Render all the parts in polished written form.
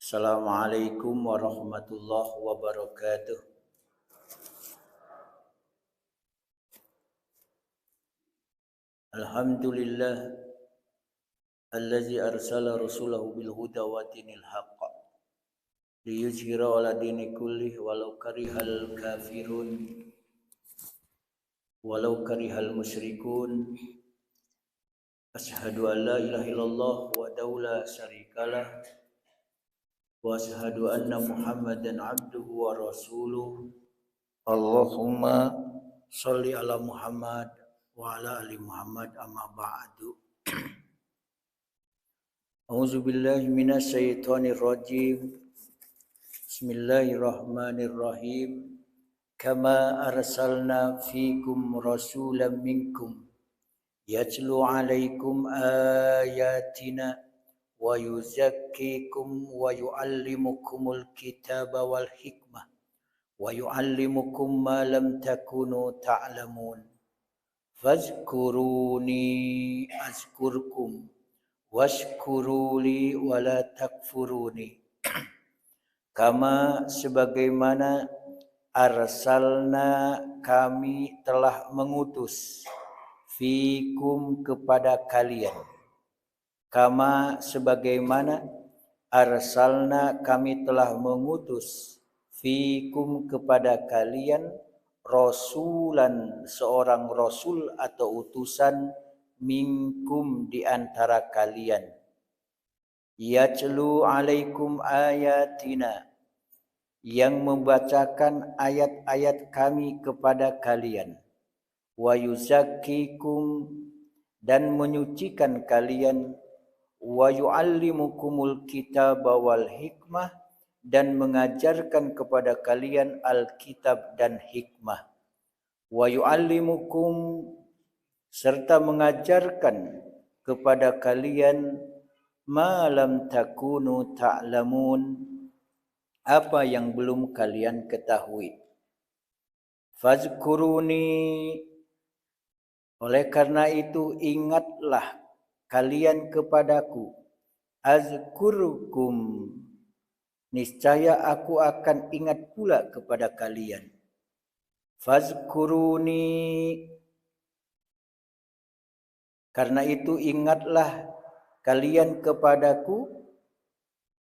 Assalamualaikum warahmatullahi wabarakatuh. Alhamdulillah allazi arsala rasulahu bil huda wa dinil haqq liyuzhira ala dini kullih walau karihal kafirun walau karihal musyrikun. Asyhadu an la ilaha illallah wa la syarikalah wa asyhadu anna Muhammadan abduhu wa rasuluh. Allahumma sholli ala Muhammad wa ala ali Muhammad amma ba'du. A'udzu billahi minasy syaithanir rajim. Bismillahirrahmanirrahim. Kama arsalna fikum rasulan minkum yatlu 'alaikum ayatina wa yuzakkikum wa yu'allimukumul kitaba wal hikmah wa yu'allimukum ma lam takunu ta'lamun. Fazkuruni azkurkum washkuruli wala takfuruni. Kama sebagaimana arsalna kami telah mengutus fikum kepada kalian. Kama sebagaimana arsalna kami telah mengutus fikum kepada kalian rasulan seorang rasul atau utusan minkum di antara kalian. Yatlu alaikum ayatina, yang membacakan ayat-ayat kami kepada kalian. Wa yuzakkikum, dan menyucikan kalian. Wa yu'allimukumul kitaba wal hikmah, dan mengajarkan kepada kalian Alkitab dan hikmah. Wa yu'allimukum, serta mengajarkan kepada kalian ma lam takunu ta'lamun, apa yang belum kalian ketahui. Fazkuruni, oleh karena itu ingatlah kalian kepadaku. Azkurukum, niscaya aku akan ingat pula kepada kalian. Fazkuruni, karena itu ingatlah kalian kepadaku.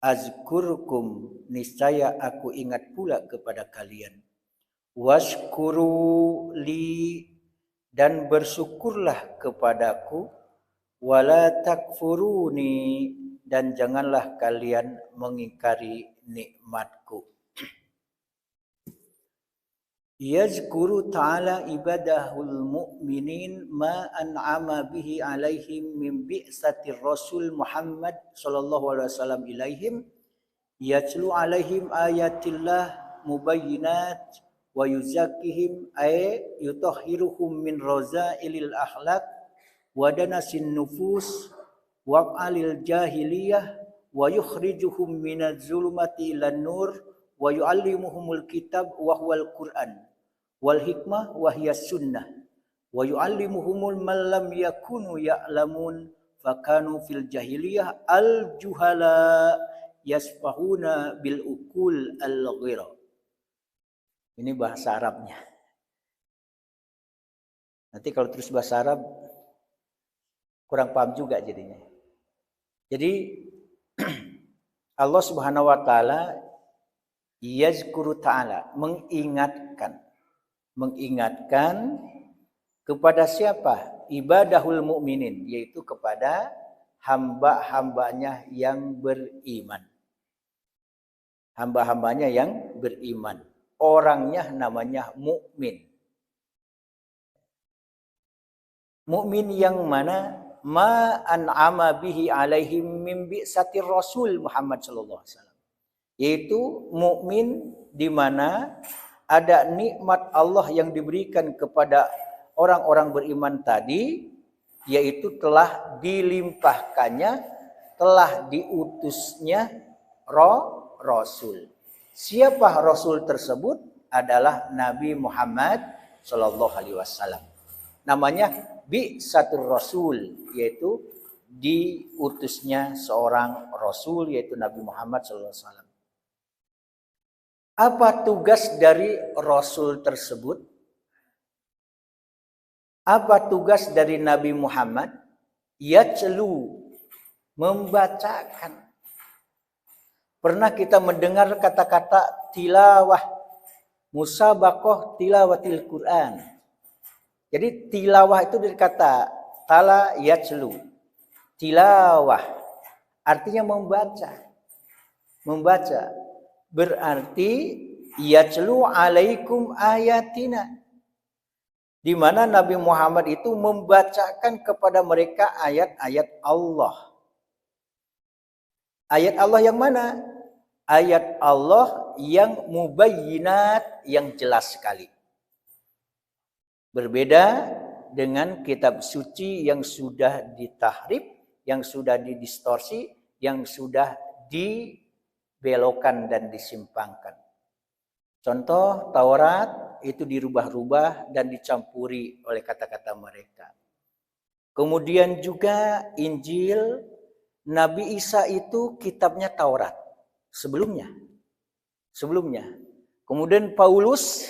Azkurkum, niscaya aku ingat pula kepada kalian. Washkuru li, dan bersyukurlah kepadaku. Wala takfuruni, dan janganlah kalian mengingkari nikmatku. Yazkuru ta'ala ibadahul mu'minin ma an'ama bihi alaihim min bi'satir rasul Muhammad sallallahu alaihi wasallam ilaihim yatlu alaihim ayatillah mubayyinat wa yuzakkihim ay yutahhiruhum min razailil akhlaq wa danasin nufus wa alil jahiliyah wa yukhrijuhum minaz zulumati ilan nur wa yu'allimuhumul kitab wa huwal Qur'an wal hikmah wa hiyas sunnah wa yu'allimuhumul man lam yakunu ya'lamun fakanu fil jahiliyah al juhala yasfahuna bil ukul al ghira. Ini bahasa Arabnya. Nanti kalau terus bahasa Arab kurang paham juga jadinya. Jadi Allah Subhanahu wa taala yazkuru ta'ala, mengingatkan kepada siapa? Ibadahul mu'minin, yaitu kepada hamba-hambanya yang beriman. Hamba-hambanya yang beriman. Orangnya namanya mukmin. Mukmin yang mana? Ma an'ama bihi alaihim min bi'satir rasul Muhammad sallallahu alaihi wasallam. Yaitu mukmin di mana ada nikmat Allah yang diberikan kepada orang-orang beriman tadi, yaitu telah dilimpahkannya, telah diutusnya Rasul. Siapa Rasul tersebut? Adalah Nabi Muhammad sallallahu alaihi wasallam. Namanya bi'satur rasul, yaitu diutusnya seorang Rasul yaitu Nabi Muhammad SAW. Apa tugas dari Rasul tersebut? Apa tugas dari Nabi Muhammad? Yatlu, membacakan. Pernah kita mendengar kata-kata tilawah, musabaqah tilawatil Quran. Jadi tilawah itu dari kata tala yatlu. Tilawah artinya membaca. Membaca berarti yatlu alaikum ayatina. Di mana Nabi Muhammad itu membacakan kepada mereka ayat-ayat Allah. Ayat Allah yang mana? Ayat Allah yang mubayyinat, yang jelas sekali. Berbeda dengan kitab suci yang sudah ditahrif, yang sudah didistorsi, yang sudah dibelokkan dan disimpangkan. Contoh Taurat itu dirubah-rubah dan dicampuri oleh kata-kata mereka. Kemudian juga Injil, Nabi Isa itu kitabnya Taurat sebelumnya. Kemudian Paulus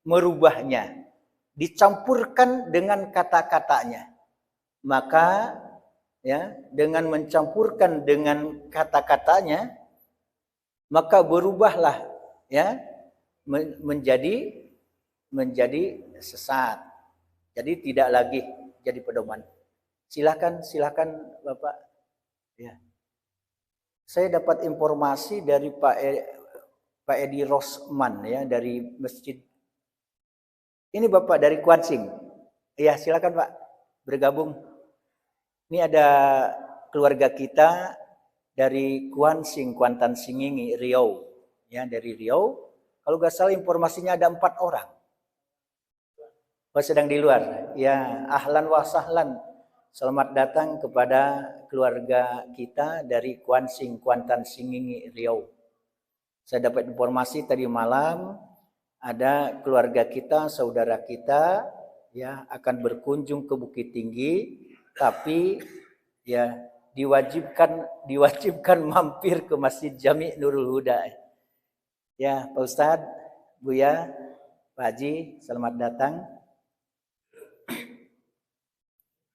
merubahnya, dicampurkan dengan kata-katanya. Maka ya, dengan mencampurkan dengan kata-katanya, maka berubahlah ya menjadi sesat. Jadi tidak lagi jadi pedoman. Silakan Bapak. Ya. Saya dapat informasi dari Pak Edi Rosman ya, dari masjid. Ini Bapak dari Kuansing. Ya, silakan Pak bergabung. Ini ada keluarga kita dari Kuansing, Kuantan Singingi, Riau. Ya, dari Riau. Kalau nggak salah informasinya ada 4 orang. Oh, sedang di luar. Ya, ahlan wa sahlan. Selamat datang kepada keluarga kita dari Kuansing, Kuantan Singingi, Riau. Saya dapat informasi tadi malam ada keluarga kita, saudara kita ya akan berkunjung ke Bukit Tinggi, tapi ya diwajibkan mampir ke Masjid Jami Nurul Huda. Ya, Pak Ustadz, Buya, Pak Haji, selamat datang.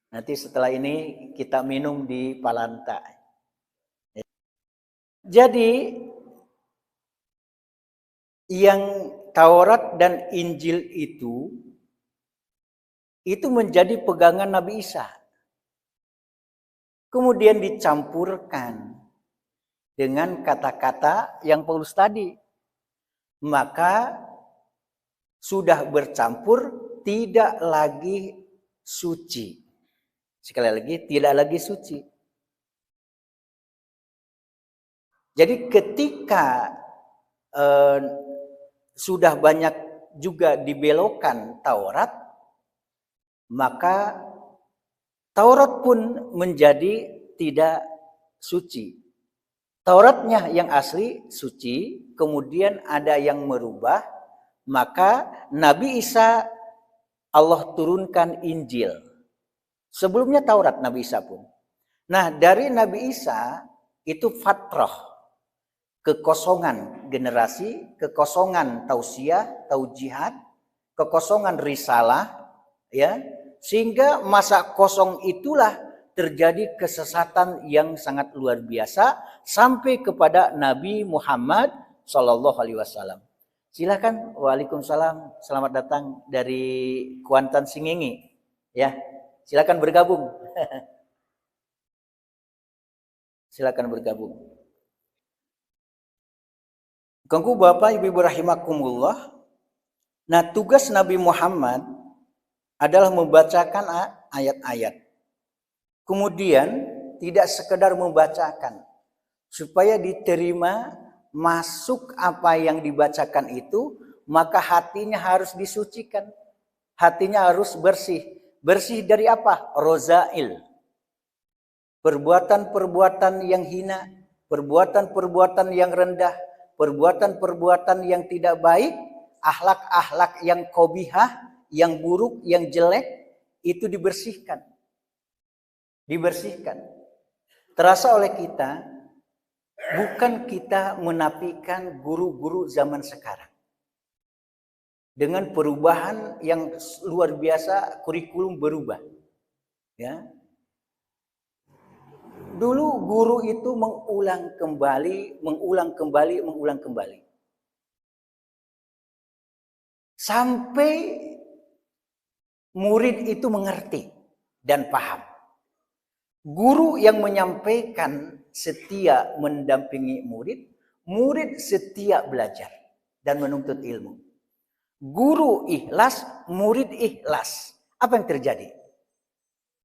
Nanti setelah ini kita minum di Palanta. Jadi yang Taurat dan Injil itu menjadi pegangan Nabi Isa. Kemudian dicampurkan dengan kata-kata yang Paulus tadi. Maka sudah bercampur, tidak lagi suci. Sekali lagi, tidak lagi suci. Jadi ketika sudah banyak juga dibelokkan Taurat, maka Taurat pun menjadi tidak suci. Tauratnya yang asli suci, kemudian ada yang merubah, maka Nabi Isa Allah turunkan Injil. Sebelumnya Taurat Nabi Isa pun. Nah, dari Nabi Isa itu fatrah, kekosongan generasi, kekosongan tausiah, taujihat, kekosongan risalah, ya, sehingga masa kosong itulah terjadi kesesatan yang sangat luar biasa sampai kepada Nabi Muhammad Sallallahu Alaihi Wasallam. Silakan, waalaikumsalam, selamat datang dari Kuantan Singingi, ya, silakan bergabung. Silakan bergabung. Ganggu Bapak Ibu rahimakumullah. Nah, tugas Nabi Muhammad adalah membacakan ayat-ayat. Kemudian tidak sekedar membacakan, supaya diterima masuk apa yang dibacakan itu, maka hatinya harus disucikan. Hatinya harus bersih. Bersih dari apa? Rozail. Perbuatan-perbuatan yang hina, perbuatan-perbuatan yang rendah, perbuatan-perbuatan yang tidak baik, akhlak-akhlak yang qabihah, yang buruk, yang jelek, itu dibersihkan. dibersihkan. Terasa oleh kita, bukan kita menafikan guru-guru zaman sekarang. Dengan perubahan yang luar biasa, kurikulum berubah. Ya. Dulu guru itu mengulang kembali. Sampai murid itu mengerti dan paham. Guru yang menyampaikan setia mendampingi murid, murid setia belajar dan menuntut ilmu. Guru ikhlas, murid ikhlas. Apa yang terjadi?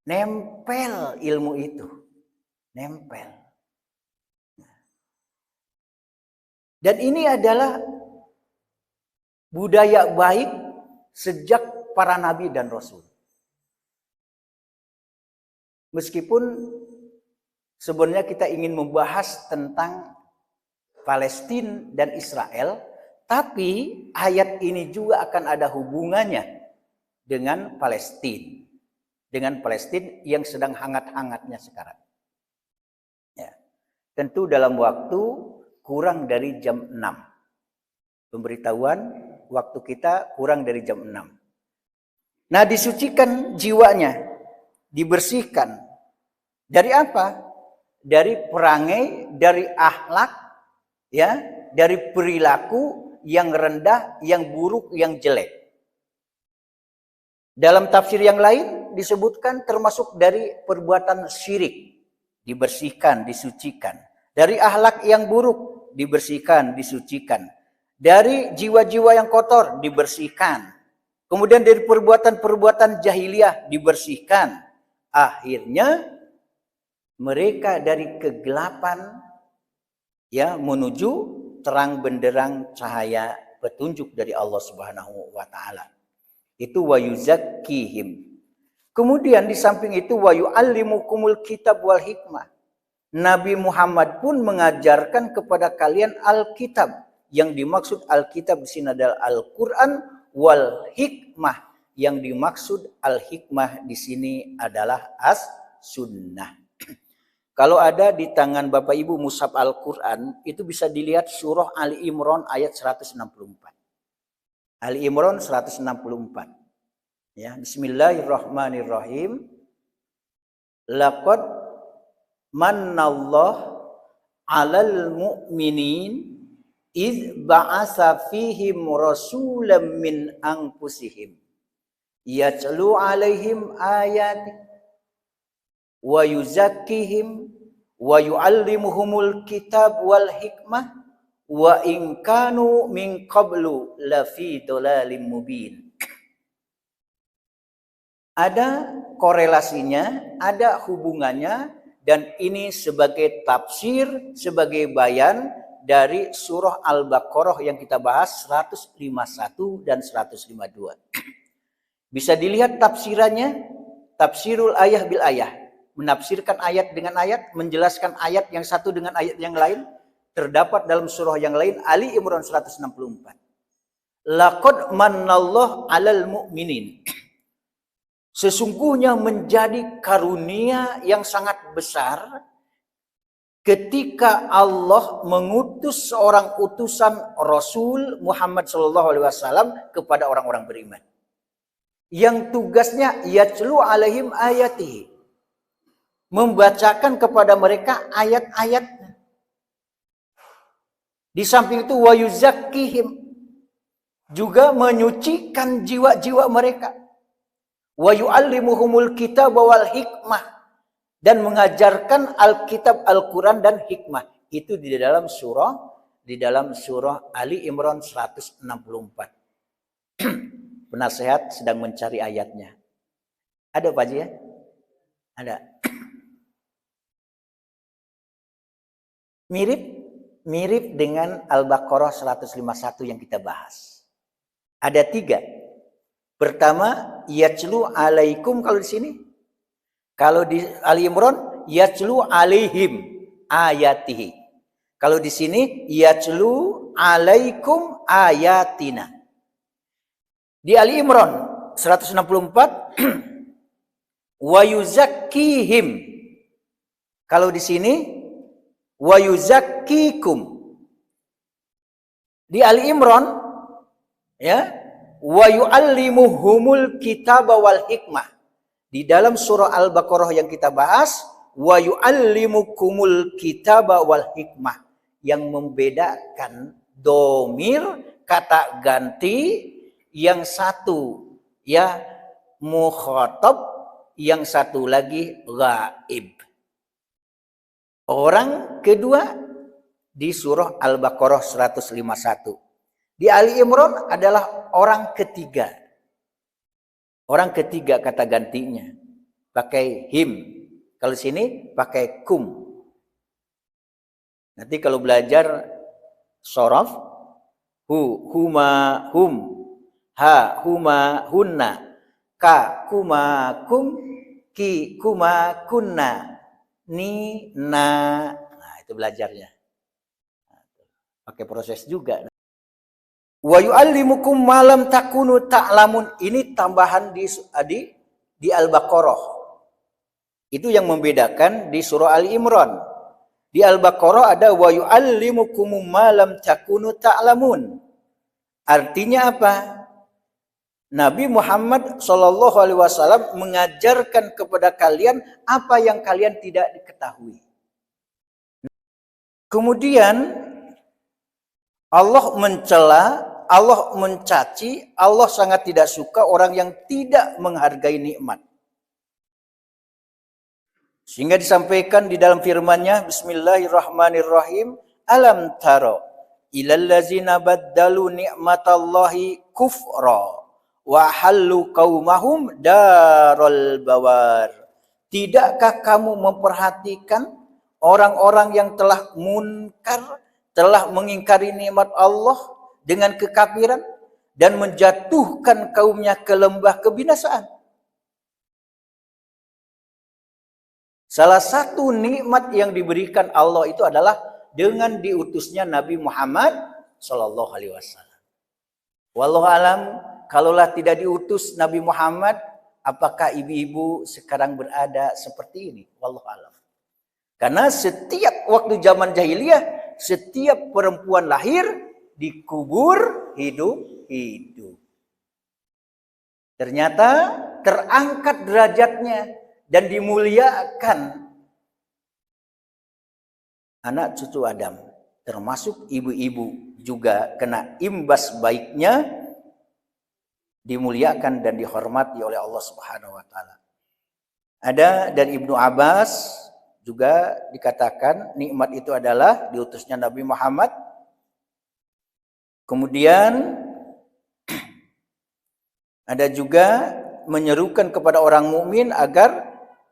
Nempel ilmu itu. Nempel. Dan ini adalah budaya baik sejak para nabi dan rasul. Meskipun sebenarnya kita ingin membahas tentang Palestina dan Israel, tapi ayat ini juga akan ada hubungannya dengan Palestina. Dengan Palestina yang sedang hangat-hangatnya sekarang. Ya. Tentu dalam waktu kurang dari jam 6. Pemberitahuan waktu kita kurang dari jam 6. Nah, disucikan jiwanya, dibersihkan. Dari apa? Dari perangai, dari akhlak, ya, dari perilaku yang rendah, yang buruk, yang jelek. Dalam tafsir yang lain disebutkan termasuk dari perbuatan syirik, dibersihkan, disucikan. Dari akhlak yang buruk, dibersihkan, disucikan. Dari jiwa-jiwa yang kotor, dibersihkan. Kemudian dari perbuatan-perbuatan jahiliyah, dibersihkan. Akhirnya mereka dari kegelapan ya menuju terang benderang cahaya petunjuk dari Allah Subhanahu wa taala. Itu wa yuzakkihim. Kemudian di samping itu wa yu'allimukumul kitab wal hikmah. Nabi Muhammad pun mengajarkan kepada kalian Alkitab. Yang dimaksud Alkitab di sini adalah Al-Qur'an wal hikmah. Yang dimaksud al-hikmah di sini adalah as-sunnah. Kalau ada di tangan Bapak Ibu mushaf Al-Qur'an, itu bisa dilihat surah Ali Imran ayat 164. Ali Imran 164. Ya, bismillahirrahmanirrahim. Laqad mannallahu 'alal mu'minin iz ba'asa fihim rasulam min anfusihim yatlu 'alaihim ayati wa yuzakkihim wa yu'allimuhumul kitab wal hikmah wa in kanu min qablu lafi dhalalim mubin. Ada korelasinya, ada hubungannya, dan ini sebagai tafsir, sebagai bayan dari surah Al-Baqarah yang kita bahas 151 dan 152. Bisa dilihat tafsirannya, tafsirul ayah bil ayah. Menafsirkan ayat dengan ayat, menjelaskan ayat yang satu dengan ayat yang lain, terdapat dalam surah yang lain, Ali Imran 164. Laqad mannallahu 'alal mu'minin. Sesungguhnya menjadi karunia yang sangat besar ketika Allah mengutus seorang utusan Rasul Muhammad SAW kepada orang-orang beriman. Yang tugasnya yatlu 'alaihim ayatihi. Membacakan kepada mereka ayat-ayatnya. Di samping itu wa yuzakkihim, juga menyucikan jiwa-jiwa mereka. Wa yu'allimuhumul kitab wal hikmah, dan mengajarkan Alkitab, Al-Quran dan hikmah. Itu di dalam surah Ali Imran 164. Penasehat sedang mencari ayatnya. Ada Pak Haji ya? Ada. Mirip dengan Al-Baqarah 151 yang kita bahas. Ada 3. Pertama, yatlu alaikum kalau di sini. Kalau di Ali Imran, yatlu alaihim ayatihi. Kalau di sini, yatlu alaikum ayatina. Di Ali Imran 164, wa yuzakkihim. Kalau di sini wa yuzakkikum. Di Ali Imran ya, wa yu'allimuhumul kitaba wal hikmah. Di dalam surah Al-Baqarah yang kita bahas, wa yu'allimukumul kitaba wal hikmah, yang membedakan domir kata ganti, yang satu ya mukhatab, yang satu lagi ghaib. Orang kedua di surah Al-Baqarah 151. Di Ali Imran adalah orang ketiga. Orang ketiga kata gantinya. Pakai him. Kalau sini pakai kum. Nanti kalau belajar sorof, huma, hum, ha, huma, hunna, ka, kuma, kum, ki, kuma, kunna, ni, na. Nah, itu belajarnya. Pakai proses juga. Wa yu'allimukum ma lam takunu ta'lamun. Ini tambahan di Al-Baqarah. Itu yang membedakan di surah Ali Imran. Di Al-Baqarah ada wa yu'allimukum ma lam takunu ta'lamun. Artinya apa? Nabi Muhammad SAW mengajarkan kepada kalian apa yang kalian tidak diketahui. Kemudian Allah mencela, Allah mencaci, Allah sangat tidak suka orang yang tidak menghargai nikmat. Sehingga disampaikan di dalam firman-Nya, Bismillahirrahmanirrahim, alam taro ilal ladzina baddalu ni'matallahi kufra wa hallu qaumahum darul bawar. Tidakkah kamu memperhatikan orang-orang yang telah munkar, telah mengingkari nikmat Allah dengan kekafiran dan menjatuhkan kaumnya ke lembah kebinasaan? Salah satu nikmat yang diberikan Allah itu adalah dengan diutusnya Nabi Muhammad sallallahu alaihi wasallam. Wallahu alam, kalaulah tidak diutus Nabi Muhammad, apakah ibu-ibu sekarang berada seperti ini? Wallahu alam. Karena setiap waktu zaman jahiliyah, setiap perempuan lahir dikubur hidup-hidup. Ternyata terangkat derajatnya dan dimuliakan anak cucu Adam, termasuk ibu-ibu juga kena imbas baiknya, dimuliakan dan dihormati oleh Allah Subhanahu wa taala. Ada dari Ibnu Abbas juga dikatakan nikmat itu adalah diutusnya Nabi Muhammad. Kemudian ada juga menyerukan kepada orang mukmin agar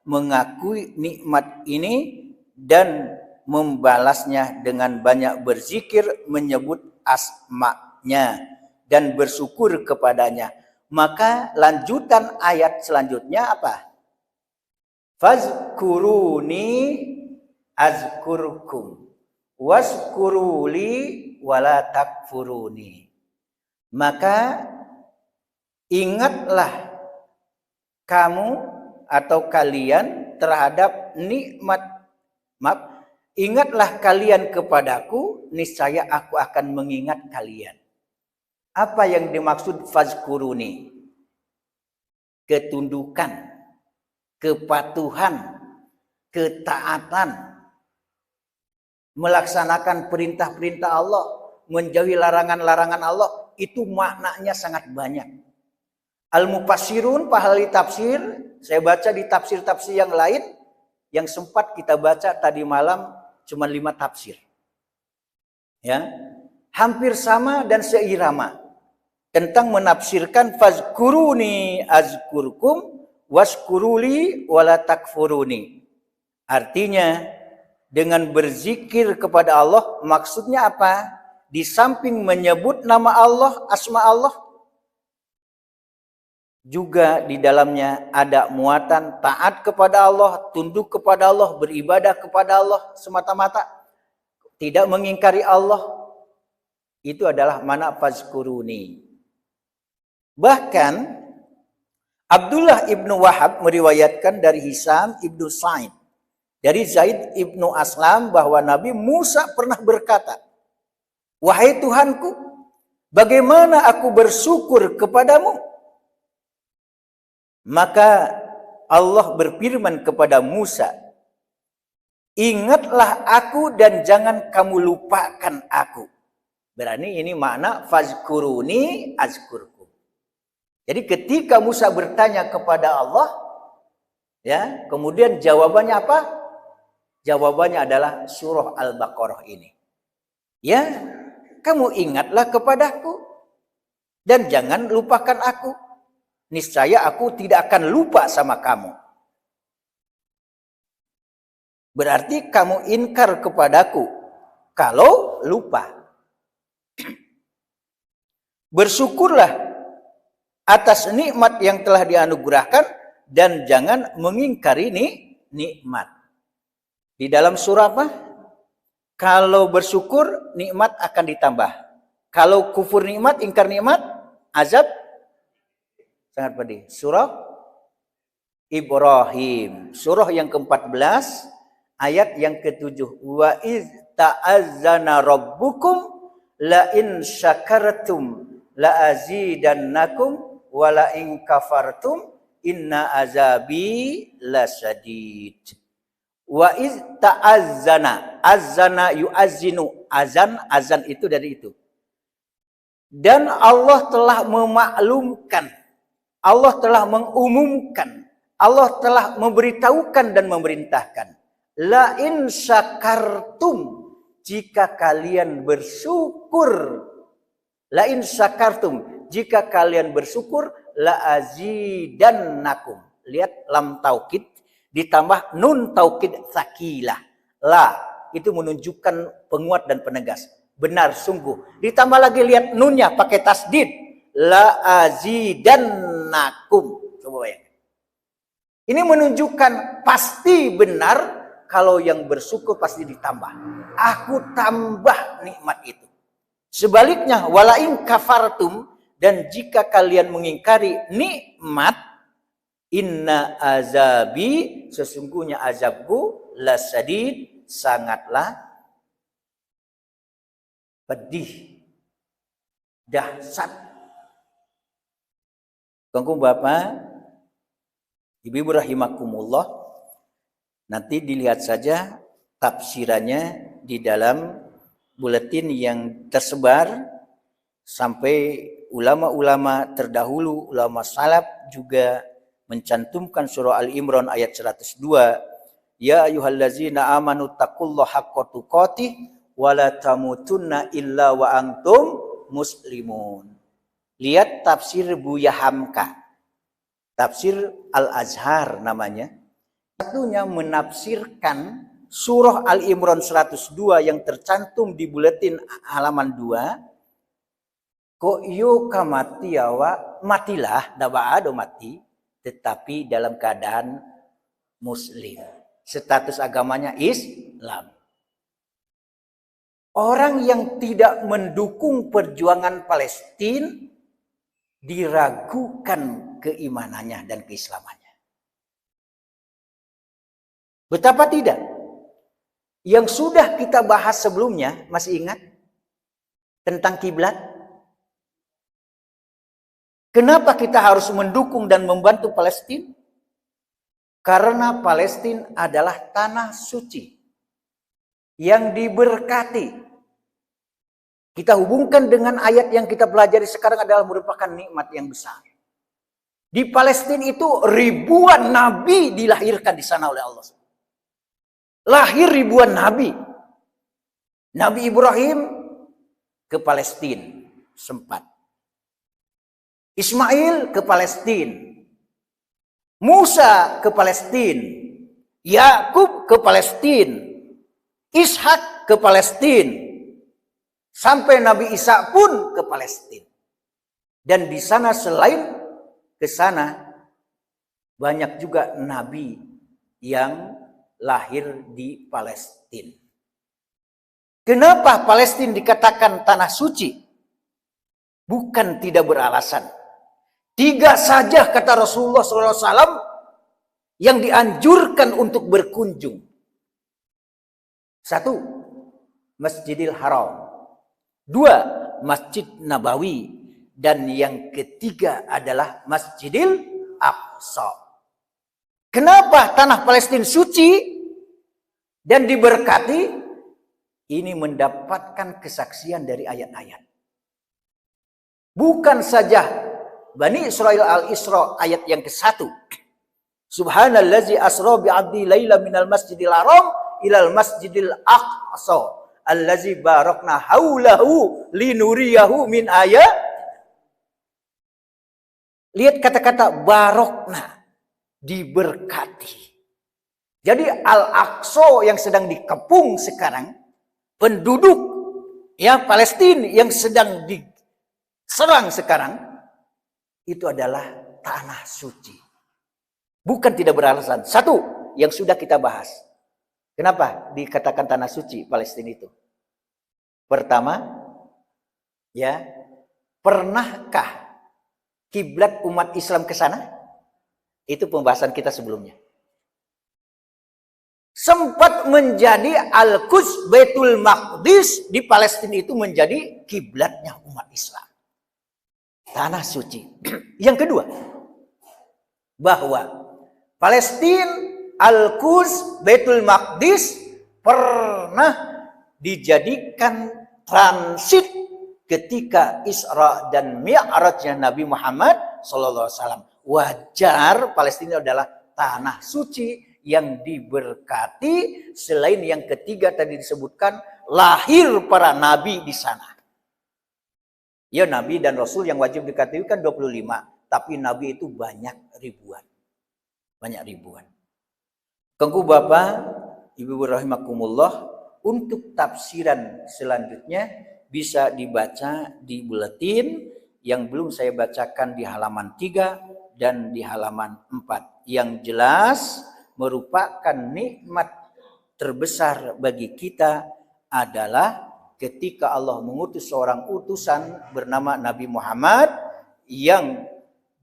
mengakui nikmat ini dan membalasnya dengan banyak berzikir, menyebut asma-Nya dan bersyukur kepadanya. Maka lanjutan ayat selanjutnya apa? Fazkuruni azkurkum waskuruli wala takfuruni. Maka ingatlah kamu atau kalian terhadap nikmat, ingatlah kalian kepadaku, niscaya aku akan mengingat kalian. Apa yang dimaksud fazkuruni? Ketundukan, kepatuhan, ketaatan, melaksanakan perintah-perintah Allah, menjauhi larangan-larangan Allah, itu maknanya sangat banyak. Al-Mufassirun, pahali tafsir, saya baca di tafsir-tafsir yang lain, yang sempat kita baca tadi malam cuma 5 tafsir. Ya, hampir sama dan seirama tentang menafsirkan fazkuruni azkurkum waskuruli wala takfuruni. Artinya dengan berzikir kepada Allah, maksudnya apa? Di samping menyebut nama Allah, asma Allah, juga di dalamnya ada muatan taat kepada Allah, tunduk kepada Allah, beribadah kepada Allah semata-mata, tidak mengingkari Allah. Itu adalah makna fazkuruni. Bahkan Abdullah ibnu Wahab meriwayatkan dari Hisam ibnu Sa'id Dari Zaid ibnu Aslam bahwa Nabi Musa pernah berkata, "Wahai Tuhanku, bagaimana aku bersyukur kepadamu?" Maka Allah berfirman kepada Musa, "Ingatlah aku dan jangan kamu lupakan aku." Berarti ini makna fazkuruni azkurkum. Jadi ketika Musa bertanya kepada Allah, ya, kemudian jawabannya apa? Jawabannya adalah surah Al-Baqarah ini. Ya, kamu ingatlah kepadaku dan jangan lupakan aku. Niscaya aku tidak akan lupa sama kamu. Berarti kamu inkar kepadaku kalau lupa. Bersyukurlah atas nikmat yang telah dianugerahkan dan jangan mengingkari nikmat. Di dalam surah apa? Kalau bersyukur, nikmat akan ditambah. Kalau kufur nikmat, ingkar nikmat, azab sangat pedih. Surah Ibrahim. Surah yang ke-14, ayat yang ke-7. Wa iz ta'azzana rabbukum la in syakartum la azidannakum wa la in kafartum inna azabi lasadid. Wa iz ta'azzana, azzana yu'azzinu, azan itu dari itu. Dan Allah telah memaklumkan, Allah telah mengumumkan, Allah telah memberitahukan dan memerintahkan. La in syakartum, jika kalian bersyukur. La in syakartum, jika kalian bersyukur, la azidannakum. Lihat lam taukid ditambah nun taukid sakilah. La itu menunjukkan penguat dan penegas. Benar sungguh. Ditambah lagi lihat nunnya pakai tasdid. La azidannakum. Coba bayangkan. Ini menunjukkan pasti benar kalau yang bersyukur pasti ditambah. Aku tambah nikmat itu. Sebaliknya walain kafartum, dan jika kalian mengingkari nikmat, inna azabi, sesungguhnya azabku lasadid, sangatlah pedih, dahsyat. Kangku Bapak, Ibu rahimakumullah, nanti dilihat saja tafsirannya di dalam buletin yang tersebar, sampai ulama-ulama terdahulu, ulama salaf juga mencantumkan surah Al-Imran ayat 102. Ya ayyuhallazina amanu taqullaha haqqa tuqatih wa la tamutunna illa wa antum muslimun. Lihat tafsir Buya Hamka. Tafsir Al-Azhar namanya. Satunya menafsirkan surah Al-Imran 102 yang tercantum di buletin halaman 2. Ko yo kamati awa, matilah, dawa ado mati, tetapi dalam keadaan muslim. Status agamanya Islam. Orang yang tidak mendukung perjuangan Palestina diragukan keimanannya dan keislamannya. Betapa tidak? Yang sudah kita bahas sebelumnya, masih ingat? Tentang kiblat? Kenapa kita harus mendukung dan membantu Palestina? Karena Palestina adalah tanah suci yang diberkati. Kita hubungkan dengan ayat yang kita pelajari sekarang adalah merupakan nikmat yang besar. Di Palestina itu ribuan nabi dilahirkan di sana oleh Allah. Lahir ribuan nabi. Nabi Ibrahim ke Palestina sempat. Ismail ke Palestina. Musa ke Palestina. Yakub ke Palestina. Ishak ke Palestina. Sampai Nabi Isa pun ke Palestina. Dan di sana selain ke sana banyak juga nabi yang lahir di Palestina. Kenapa Palestina dikatakan tanah suci? Bukan tidak beralasan. 3 saja kata Rasulullah SAW yang dianjurkan untuk berkunjung. Satu, Masjidil Haram. Dua, Masjid Nabawi. Dan yang ketiga adalah Masjidil Aqsa. Kenapa tanah Palestina suci dan diberkati? Ini mendapatkan kesaksian dari ayat-ayat. Bukan saja Bani Israel Al-Isra ayat yang ke-1. Subhanallazi asra bi'abdi laila minal masjidil haram ilal masjidil aqsa allazi barakna haulahu linuriyahu min ayat. Lihat kata-kata barokna, diberkati. Jadi Al-Aqsa yang sedang dikepung sekarang, penduduk ya Palestina yang sedang diserang sekarang, itu adalah tanah suci. Bukan tidak beralasan. Satu, yang sudah kita bahas. Kenapa dikatakan tanah suci Palestina itu? Pertama, ya, pernahkah kiblat umat Islam ke sana? Itu pembahasan kita sebelumnya. Sempat menjadi Al-Quds, Baitul Maqdis di Palestina itu menjadi kiblatnya umat Islam. Tanah suci. Yang kedua, bahwa Palestina, Al-Quds, Baitul Maqdis pernah dijadikan transit ketika Isra dan Mi'rajnya Nabi Muhammad SAW. Wajar Palestina adalah tanah suci yang diberkati. Selain yang ketiga tadi disebutkan, lahir para nabi di sana. Ya, nabi dan rasul yang wajib dikatakan 25. Tapi nabi itu banyak ribuan. Banyak ribuan. Kengku Bapak, Ibu rahimakumullah, untuk tafsiran selanjutnya bisa dibaca di buletin yang belum saya bacakan di halaman 3 dan di halaman 4. Yang jelas merupakan nikmat terbesar bagi kita adalah ketika Allah mengutus seorang utusan bernama Nabi Muhammad yang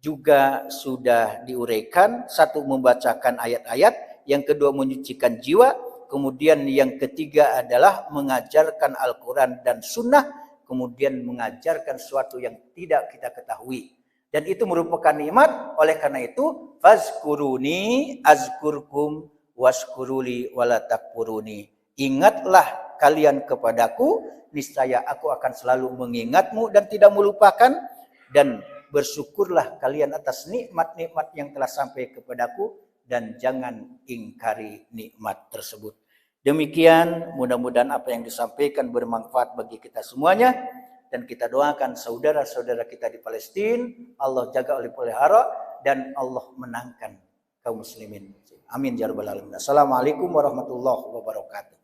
juga sudah diuraikan. Satu, membacakan ayat-ayat. Yang kedua, menyucikan jiwa. Kemudian yang ketiga adalah mengajarkan Al-Quran dan Sunnah. Kemudian mengajarkan sesuatu yang tidak kita ketahui. Dan itu merupakan nikmat. Oleh karena itu, fazkuruni azkurkum waskuruli walatakfuruni. Ingatlah kalian kepadaku, niscaya aku akan selalu mengingatmu dan tidak melupakan. Dan bersyukurlah kalian atas nikmat-nikmat yang telah sampai kepadaku. Dan jangan ingkari nikmat tersebut. Demikian, mudah-mudahan apa yang disampaikan bermanfaat bagi kita semuanya. Dan kita doakan saudara-saudara kita di Palestina, Allah jaga oleh pelihara dan Allah menangkan kaum muslimin. Amin ya rabbal alamin. Assalamualaikum warahmatullahi wabarakatuh.